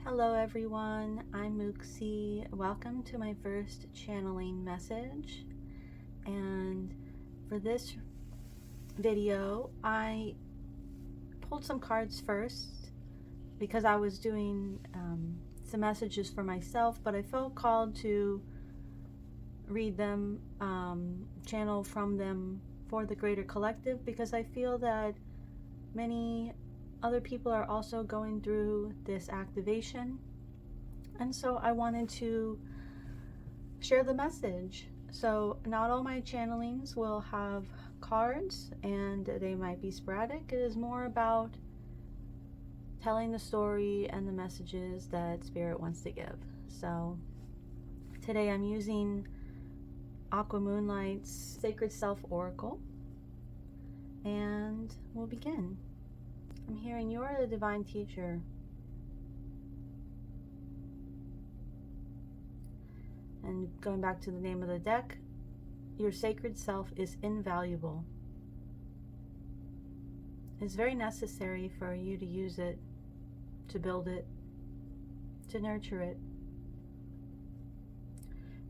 Hello everyone, I'm Mooksy. Welcome to my first channeling message. And for this video, I pulled some cards first because I was doing some messages for myself, but I felt called to read them, channel from them for the greater collective, because I feel that many other people are also going through this activation. And so I wanted to share the message. So not all my channelings will have cards, and they might be sporadic. It is more about telling the story and the messages that Spirit wants to give. So today I'm using Aqua Moonlight's Sacred Self Oracle, and we'll begin. I'm hearing you are the divine teacher. And going back to the name of the deck, your sacred self is invaluable. It's very necessary for you to use it, to build it, to nurture it,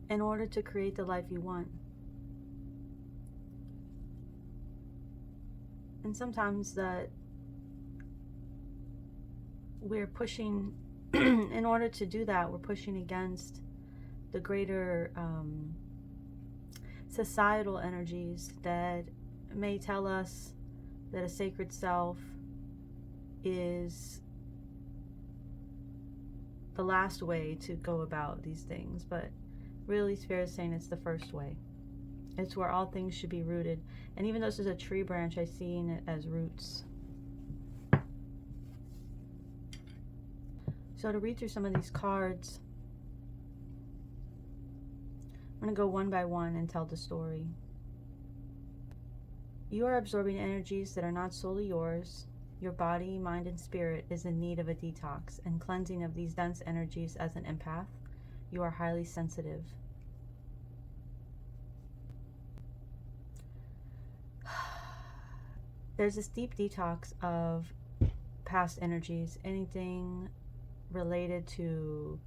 in order to create the life you want. And sometimes that we're pushing, in order to do that, we're pushing against the greater societal energies that may tell us that a sacred self is the last way to go about these things, but really Spirit is saying it's the first way. It's where all things should be rooted. And even though this is a tree branch, I see it as roots. So to read through some of these cards, I'm going to go one by one and tell the story. You are absorbing energies that are not solely yours. Your body, mind, and spirit is in need of a detox and cleansing of these dense energies. As an empath, you are highly sensitive. There's this deep detox of past energies, anything related to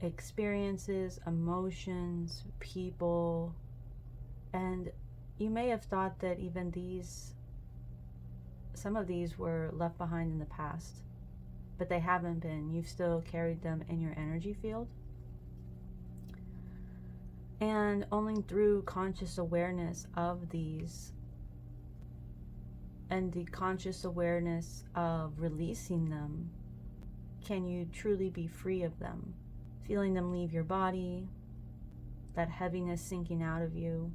experiences, emotions, people, and you may have thought that even some of these were left behind in the past, but they haven't been. You've still carried them in your energy field. And only through conscious awareness of these and the conscious awareness of releasing them can you truly be free of them. Feeling them leave your body, that heaviness sinking out of you.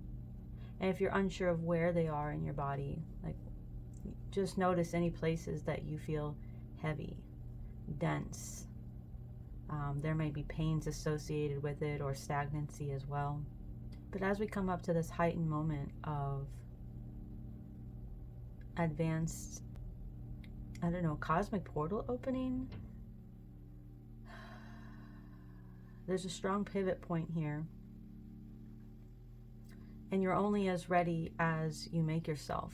And if you're unsure of where they are in your body, like, just notice any places that you feel heavy, dense. There may be pains associated with it, or stagnancy as well. But as we come up to this heightened moment of advanced, cosmic portal opening, there's a strong pivot point here. And you're only as ready as you make yourself.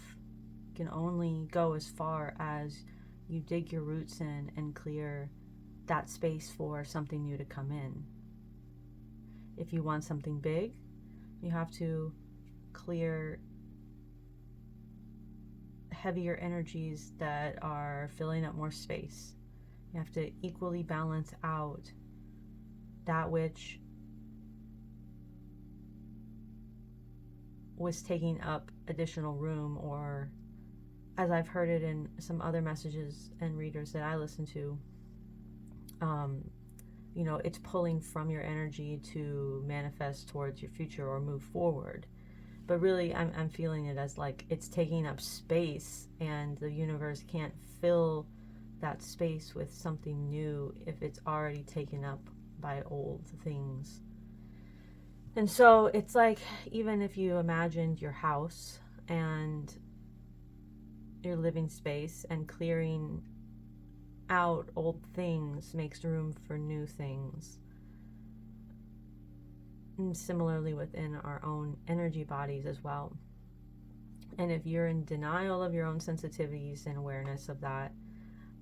You can only go as far as you dig your roots in and clear that space for something new to come in. If you want something big, you have to clear heavier energies that are filling up more space. You have to equally balance out that which was taking up additional room, or as I've heard it in some other messages and readers that I listen to, it's pulling from your energy to manifest towards your future or move forward. But really, I'm feeling it as like it's taking up space, and the universe can't fill that space with something new if it's already taken up by old things. And so it's like, even if you imagined your house and your living space, and clearing out old things makes room for new things. And similarly within our own energy bodies as well. And if you're in denial of your own sensitivities and awareness of that,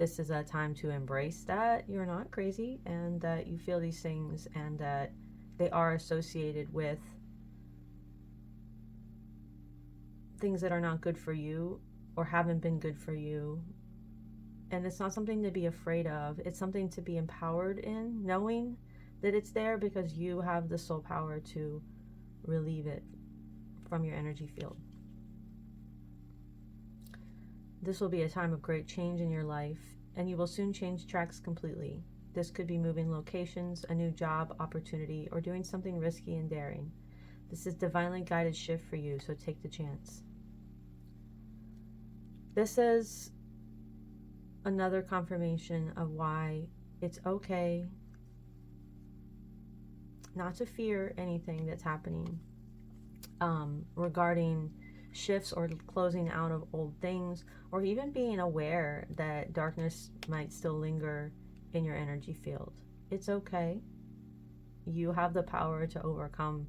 this is a time to embrace that you're not crazy and that you feel these things and that they are associated with things that are not good for you or haven't been good for you. And it's not something to be afraid of. It's something to be empowered in, knowing that it's there because you have the soul power to relieve it from your energy field. This will be a time of great change in your life, and you will soon change tracks completely. This could be moving locations, a new job opportunity, or doing something risky and daring. This is divinely guided shift for you, so take the chance. This is another confirmation of why it's okay not to fear anything that's happening regarding shifts or closing out of old things, or even being aware that darkness might still linger in your energy field. It's okay. You have the power to overcome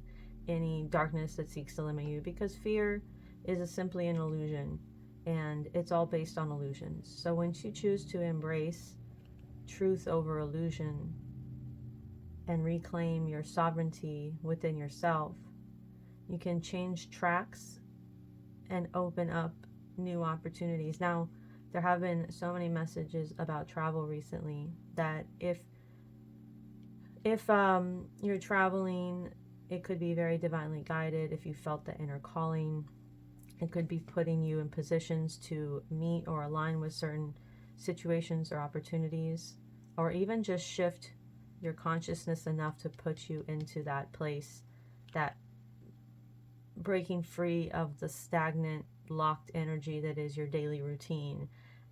any darkness that seeks to limit you, because fear is simply an illusion, and it's all based on illusions. So once you choose to embrace truth over illusion and reclaim your sovereignty within yourself, you can change tracks and open up new opportunities. Now, there have been so many messages about travel recently that if you're traveling, it could be very divinely guided. If you felt the inner calling, it could be putting you in positions to meet or align with certain situations or opportunities, or even just shift your consciousness enough to put you into that place, that breaking free of the stagnant, locked energy that is your daily routine,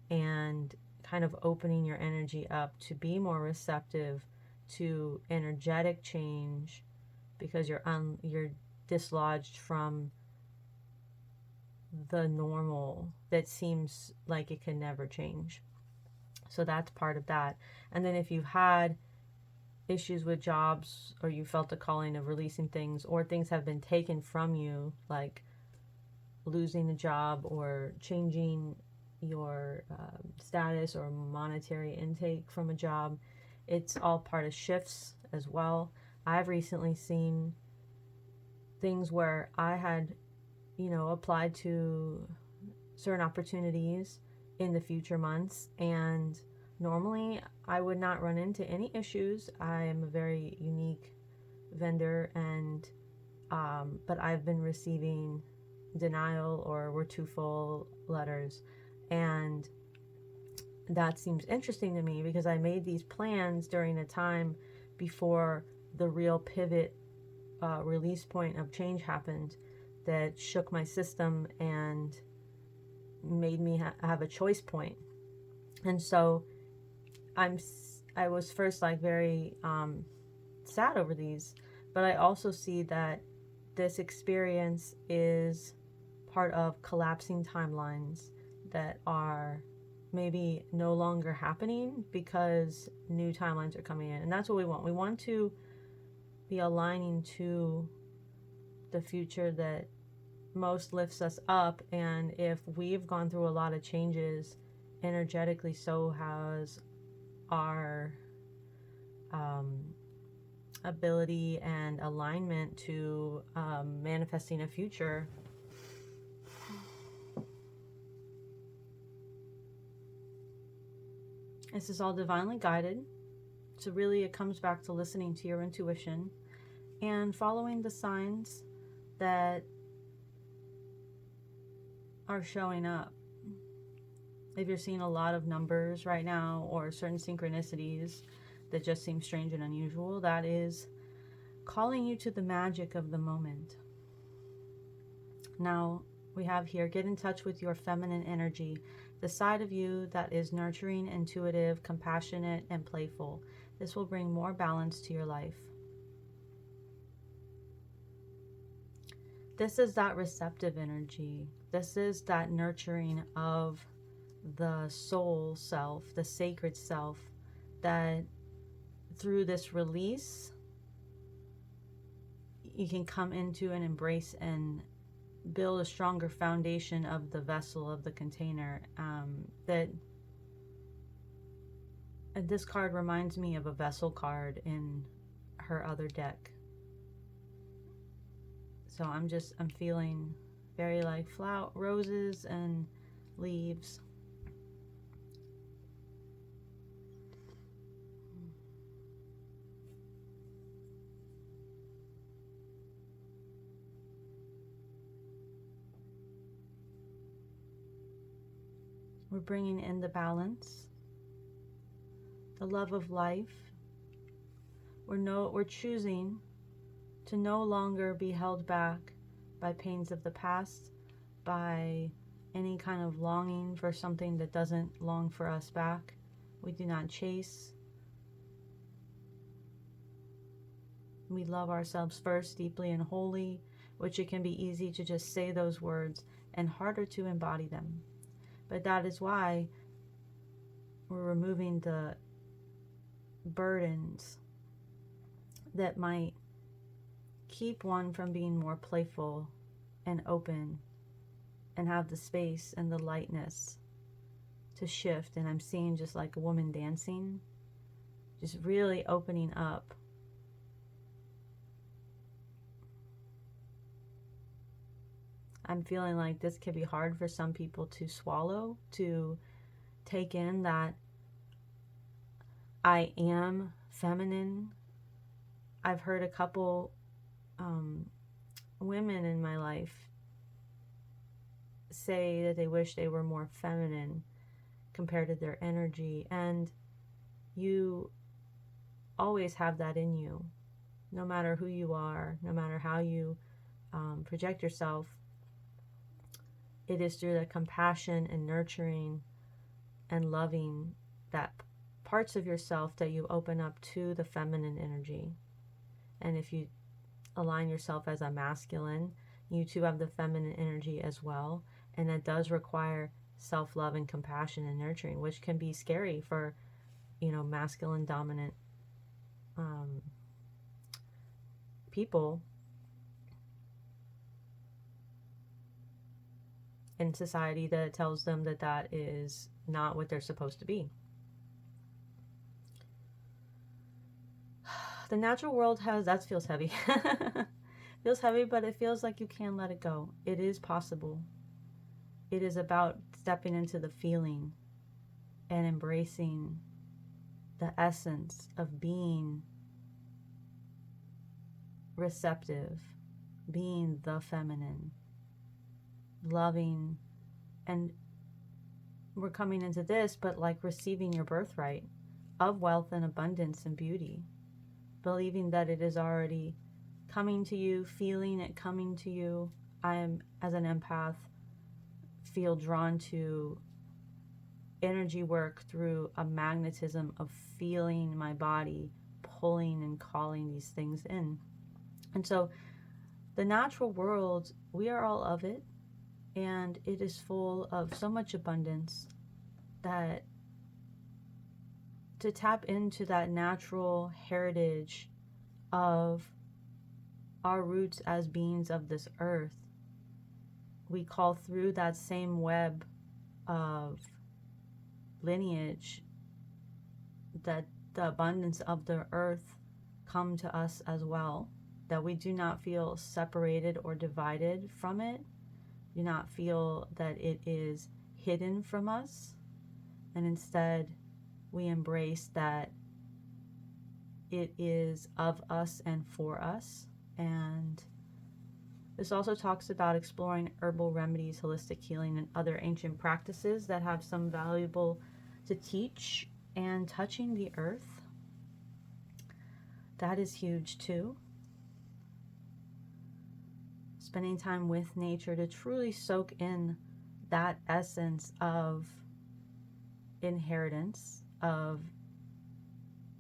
and kind of opening your energy up to be more receptive to energetic change, because you're dislodged from the normal that seems like it can never change. So that's part of that. And then if you've had issues with jobs, or you felt the calling of releasing things, or things have been taken from you, like losing a job or changing your status or monetary intake from a job, it's all part of shifts as well. I've recently seen things where I had, applied to certain opportunities in the future months, and normally I would not run into any issues. I am a very unique vendor, and but I've been receiving denial or we're too full letters, and that seems interesting to me because I made these plans during a time before the real pivot release point of change happened that shook my system and made me have a choice point. And so I was first like very sad over these, but I also see that this experience is part of collapsing timelines that are maybe no longer happening because new timelines are coming in. And that's what we want. We want to be aligning to the future that most lifts us up. And if we've gone through a lot of changes energetically, so has our ability and alignment to manifesting a future. This is all divinely guided. So really it comes back to listening to your intuition and following the signs that are showing up. If you're seeing a lot of numbers right now or certain synchronicities that just seem strange and unusual, that is calling you to the magic of the moment. Now we have here, get in touch with your feminine energy, the side of you that is nurturing, intuitive, compassionate, and playful. This will bring more balance to your life. This is that receptive energy. This is that nurturing of the soul self, the sacred self, that through this release, you can come into and embrace and build a stronger foundation of the vessel, of the container, that And this card reminds me of a vessel card in her other deck. So I'm feeling very like roses and leaves. We're bringing in the balance, the love of life. We're choosing to no longer be held back by pains of the past, by any kind of longing for something that doesn't long for us back. We do not chase. We love ourselves first, deeply and wholly, which it can be easy to just say those words and harder to embody them. But that is why we're removing the burdens that might keep one from being more playful and open and have the space and the lightness to shift. And I'm seeing just like a woman dancing, just really opening up. I'm feeling like this could be hard for some people to swallow, to take in that I am feminine. I've heard a couple women in my life say that they wish they were more feminine compared to their energy. And you always have that in you, no matter who you are, no matter how you project yourself. It is through the compassion and nurturing and loving that parts of yourself that you open up to the feminine energy. And if you align yourself as a masculine, you too have the feminine energy as well. And that does require self-love and compassion and nurturing, which can be scary for, masculine dominant people in society that tells them that that is not what they're supposed to be. The natural world that feels heavy. Feels heavy, but it feels like you can let it go. It is possible. It is about stepping into the feeling and embracing the essence of being receptive, being the feminine, loving. And we're coming into this, but like receiving your birthright of wealth and abundance and beauty, believing that it is already coming to you, feeling it coming to you. I am, as an empath, feel drawn to energy work through a magnetism of feeling my body pulling and calling these things in. And so the natural world, we are all of it, and it is full of so much abundance that to tap into that natural heritage of our roots as beings of this earth, we call through that same web of lineage that the abundance of the earth come to us as well, that we do not feel separated or divided from it, do not feel that it is hidden from us, and instead we embrace that it is of us and for us. And this also talks about exploring herbal remedies, holistic healing, and other ancient practices that have some valuable to teach, and touching the earth. That is huge too. Spending time with nature to truly soak in that essence of inheritance, of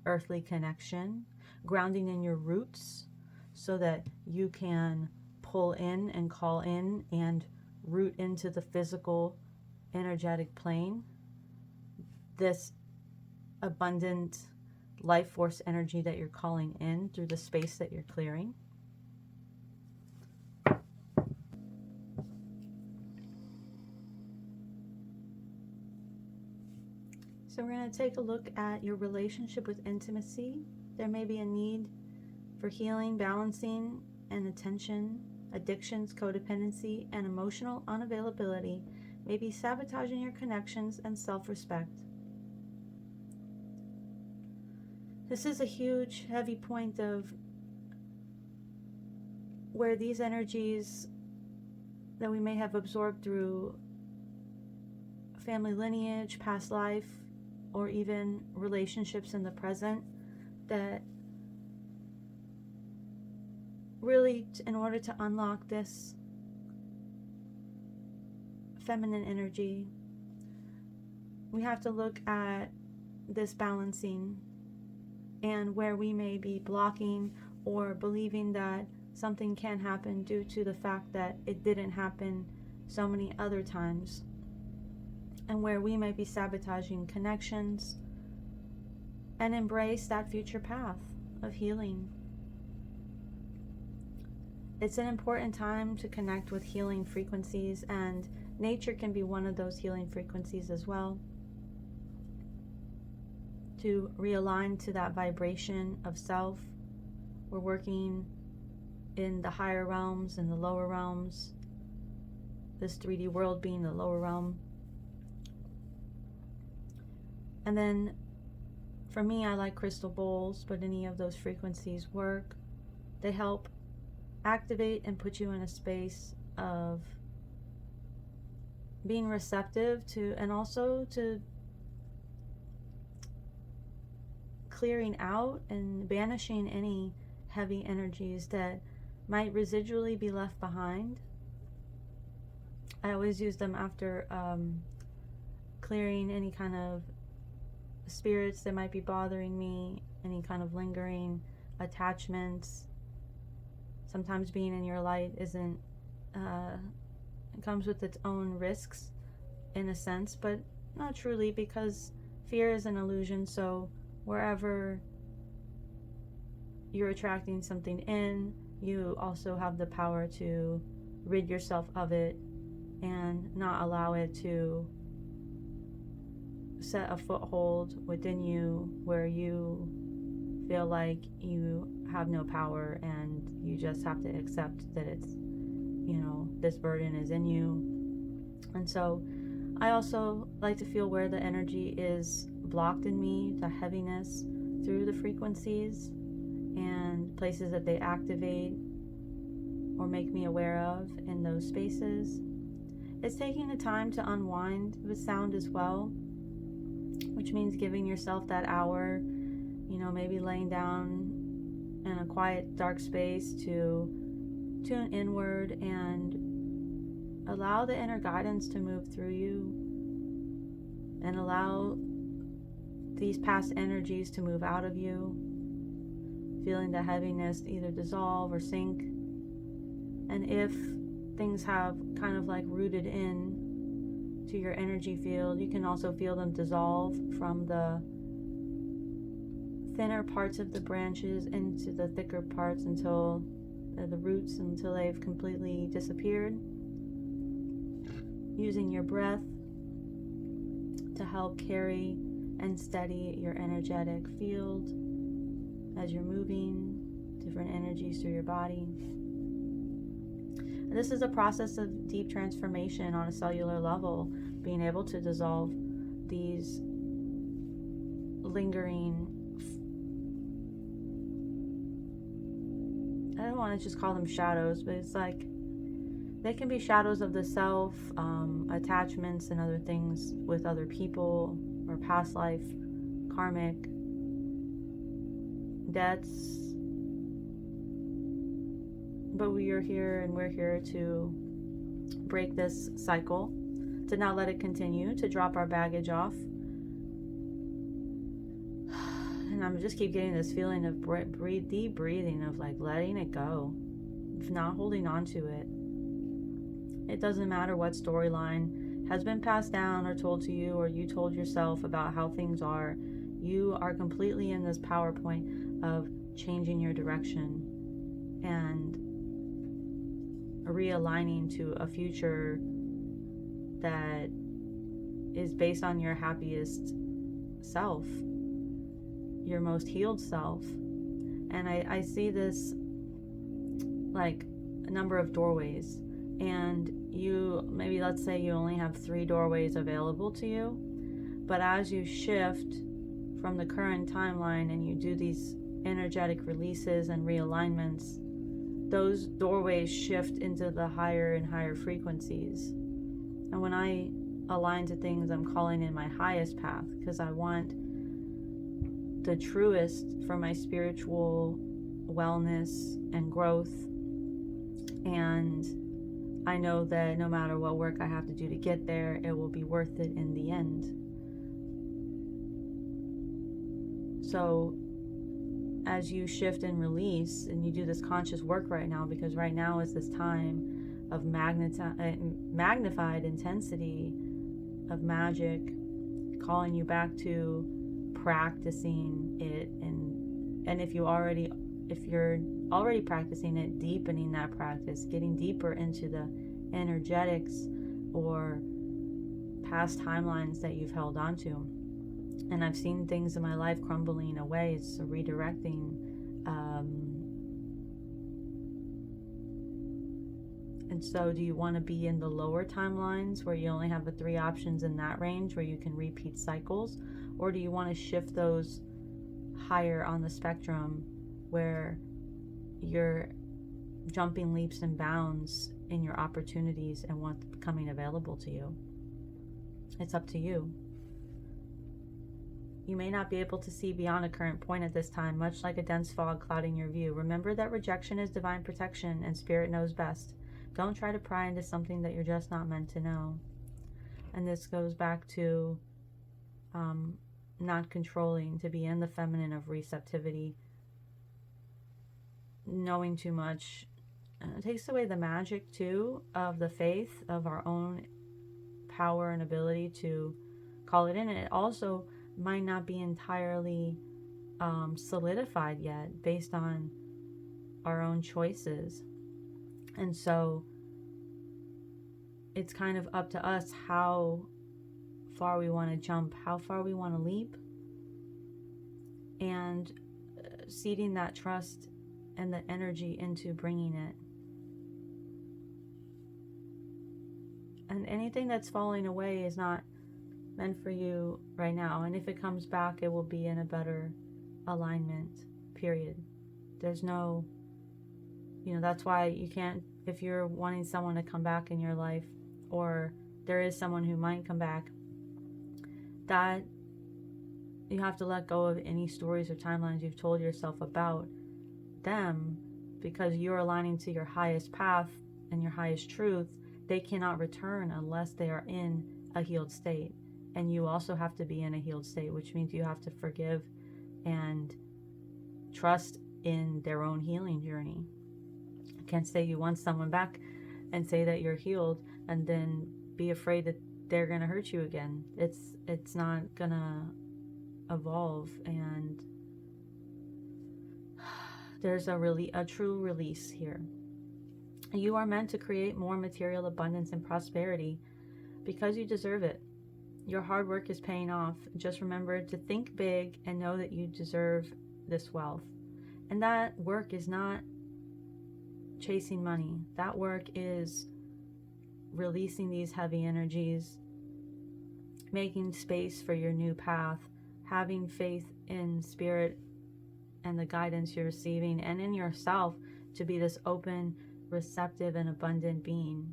earthly connection, grounding in your roots so that you can pull in and call in and root into the physical, energetic plane this abundant life force energy that you're calling in through the space that you're clearing. So So we're going to take a look at your relationship with intimacy. There may be a need for healing, balancing, and attention. Addictions, codependency, and emotional unavailability may be sabotaging your connections and self-respect. This is a huge, heavy point of where these energies that we may have absorbed through family lineage, past life, or even relationships in the present, that really, in order to unlock this feminine energy, we have to look at this balancing and where we may be blocking or believing that something can happen due to the fact that it didn't happen so many other times, and where we may be sabotaging connections, and embrace that future path of healing. It's an important time to connect with healing frequencies, and nature can be one of those healing frequencies as well, to realign to that vibration of self. We're working in the higher realms and the lower realms, this 3D world being the lower realm. And then for me, I like crystal bowls, but any of those frequencies work. They help activate and put you in a space of being receptive to, and also to clearing out and banishing any heavy energies that might residually be left behind. I always use them after clearing any kind of spirits that might be bothering me, any kind of lingering attachments. Sometimes being in your light isn't, it comes with its own risks in a sense, but not truly, because fear is an illusion. So wherever you're attracting something in, you also have the power to rid yourself of it and not allow it to set a foothold within you where you feel like you have no power and you just have to accept that it's, you know, this burden is in you. And so I also like to feel where the energy is blocked in me, the heaviness, through the frequencies and places that they activate or make me aware of in those spaces. It's taking the time to unwind with sound as well, which means giving yourself that hour, you know, maybe laying down in a quiet, dark space to tune inward and allow the inner guidance to move through you, and allow these past energies to move out of you, feeling the heaviness either dissolve or sink. And if things have kind of like rooted in to your energy field, you can also feel them dissolve from the thinner parts of the branches into the thicker parts until the roots, until they've completely disappeared. Using your breath to help carry and steady your energetic field as you're moving different energies through your body. And this is a process of deep transformation on a cellular level, being able to dissolve these lingering, I don't want to just call them shadows, but it's like they can be shadows of the self, attachments and other things with other people, or past life, karmic debts. But we're here to break this cycle, to not let it continue, to drop our baggage off. And I'm just keep getting this feeling of deep breathing, of like letting it go, not holding on to it. It doesn't matter what storyline has been passed down or told to you, or you told yourself about how things are. You are completely in this PowerPoint of changing your direction and realigning to a future that is based on your happiest self, your most healed self. And I see this like a number of doorways, and you, maybe let's say you only have 3 doorways available to you, but as you shift from the current timeline and you do these energetic releases and realignments, those doorways shift into the higher and higher frequencies. And when I align to things, I'm calling in my highest path, because I want the truest for my spiritual wellness and growth. And I know that no matter what work I have to do to get there, it will be worth it in the end. So as you shift and release, and you do this conscious work right now, because right now is this time of magnified intensity of magic, calling you back to practicing it, and if you're already practicing it, deepening that practice, getting deeper into the energetics or past timelines that you've held on to. And I've seen things in my life crumbling away. It's redirecting. And so do you want to be in the lower timelines where you only have the 3 options in that range where you can repeat cycles? Or do you want to shift those higher on the spectrum where you're jumping leaps and bounds in your opportunities and what's becoming available to you? It's up to you. You may not be able to see beyond a current point at this time, much like a dense fog clouding your view. Remember that rejection is divine protection, and Spirit knows best. Don't try to pry into something that you're just not meant to know. And this goes back to not controlling, to be in the feminine of receptivity. Knowing too much takes away the magic too of the faith, of our own power and ability to call it in. And it also might not be entirely solidified yet based on our own choices. And so it's kind of up to us how far we want to jump, how far we want to leap, and seeding that trust and the energy into bringing it. And anything that's falling away is not meant for you right now. And if it comes back, it will be in a better alignment, period. There's no, that's why you can't, if you're wanting someone to come back in your life, or there is someone who might come back, that you have to let go of any stories or timelines you've told yourself about them, because you're aligning to your highest path and your highest truth. They cannot return unless they are in a healed state. And you also have to be in a healed state, which means you have to forgive and trust in their own healing journey. You can't say you want someone back and say that you're healed and then be afraid that they're going to hurt you again. It's not going to evolve. And there's a true release here. You are meant to create more material abundance and prosperity because you deserve it. Your hard work is paying off. Just remember to think big and know that you deserve this wealth. And that work is not chasing money. That work is releasing these heavy energies, making space for your new path, having faith in Spirit and the guidance you're receiving, and in yourself to be this open, receptive, and abundant being,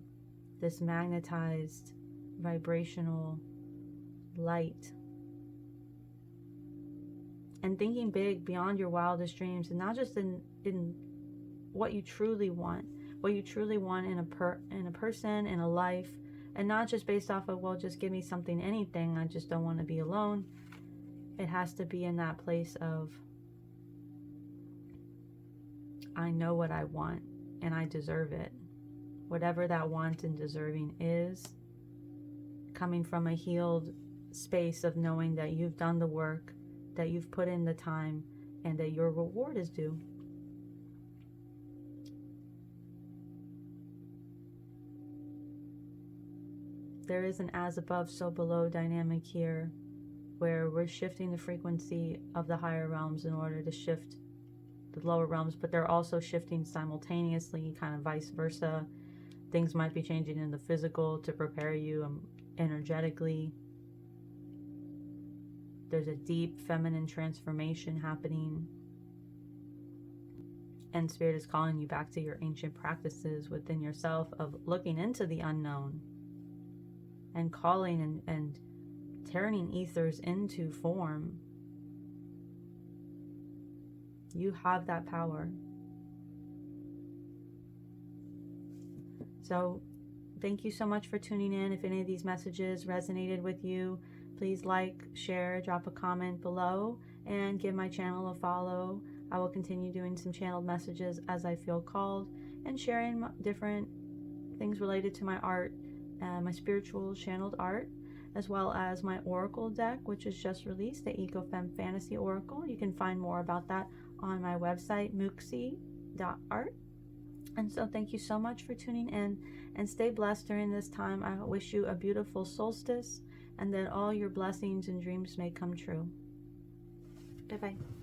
this magnetized, vibrational light. And thinking big beyond your wildest dreams, and not just in what you truly want in a person, in a life, and not just based off of, well, just give me something, anything, I just don't want to be alone. It has to be in that place of, I know what I want and I deserve it. Whatever that want and deserving is, coming from a healed space of knowing that you've done the work, that you've put in the time, and that your reward is due. There is an as above, so below dynamic here. where we're shifting the frequency of the higher realms in order to shift the lower realms, but they're also shifting simultaneously, kind of vice versa. Things might be changing in the physical to prepare you energetically. There's a deep feminine transformation happening, and Spirit is calling you back to your ancient practices within yourself of looking into the unknown and calling and turning ethers into form. You have that power. So thank you so much for tuning in. If any of these messages resonated with you, please like, share, drop a comment below, and give my channel a follow. I will continue doing some channeled messages as I feel called, and sharing different things related to my art, my spiritual channeled art, as well as my oracle deck, which is just released, the EcoFemme Fantasy Oracle. You can find more about that on my website, mooksy.art. And so thank you so much for tuning in, and stay blessed during this time. I wish you a beautiful solstice, and that all your blessings and dreams may come true. Bye-bye.